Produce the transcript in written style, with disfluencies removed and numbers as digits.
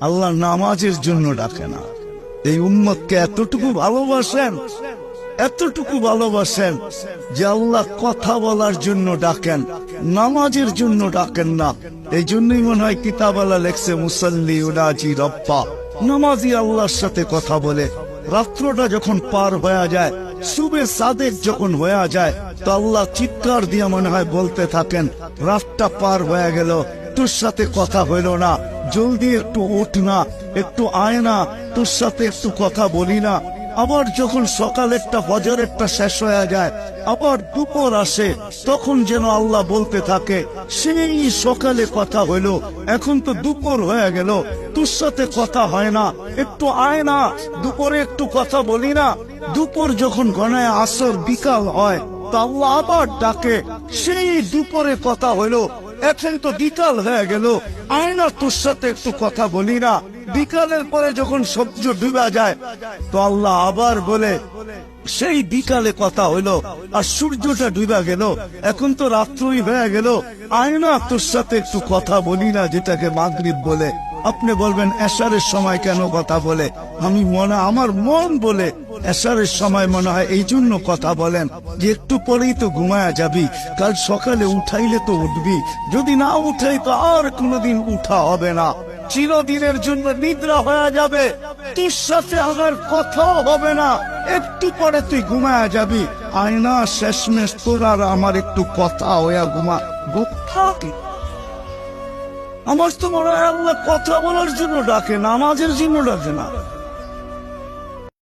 আল্লাহ নামাজের জন্য ডাকে না। এই উম্মতকে এতটুকু ভালোবাসেন যে আল্লাহ কথা বলার জন্য ডাকেন, নামাজের জন্য ডাকেন না। এই জন্যই মনে হয় কিতাবালা লেখছে মুসাল্লি উনাজি রব্বা, নামাজি আল্লাহর সাথে কথা বলে। রাত্রটা যখন পার হয়ে যায়, সুবে সাদেক যখন হয়ে যায়, তো আল্লাহ চিৎকার দিয়ে মনে হয় বলতে থাকেন, রাতটা পার হয়ে গেল, তোর সাথে কথা হইল না, জলদি একটু উঠ না, একটু আয় না, তোর সাথে একটু কথা বলি না। আবার যখন সকালেরটা ফজরেরটা শেষ হয়ে যায়, আবার দুপুর আসে, তখন যেন আল্লাহ বলতে থাকে, সেই সকালে কথা হইল, এখন তো দুপুর হয়ে গেল, তোর সাথে কথা হয় না, একটু আয় না, দুপুরে একটু কথা বলি না। দুপুর যখন গণায় আসর বিকাল হয়, তা আল্লাহ আবার ডাকে, সেই দুপুরে কথা হইল, এখন তো বিকাল হয়ে গেল, আয় না, তোর সাথে একটু কথা বলি না। বিকালের পরে যখন সূর্য ডুবে যায়, তো আল্লাহ আবার বলে, সেই বিকালে কথা হইল, আর সূর্যটা ডুবে গেল, এখন তো রাত্রই হয়ে গেল, আয় না, তোর সাথে একটু কথা বলি না, যেটাকে মাগরিব বলে। আপনি বলবেন এশারের সময় কেন কথা বলে? আমার মন বলে এশারের সময় মনে হয় এই জন্য কথা বলেন যে একটু পরেই তো ঘুমায়া যাবি, কাল সকালে উঠাইলে তো উঠবি, যদি না উঠাই তো আর কোনোদিন উঠা হবে না, চিরদিনের জন্য নিদ্রা হয়ে যাবে, তোর সাথে আমার কথাও হবে না, একটু পরে তুই ঘুমায়া যাবি, আয়না শেষমেশ তোর আর আমার একটু কথা হইয়া ঘুমা। আমার তো মনে হয় আল্লাহ কথা বলার জন্য ডাকে, নামাজের জন্য ডাকে না।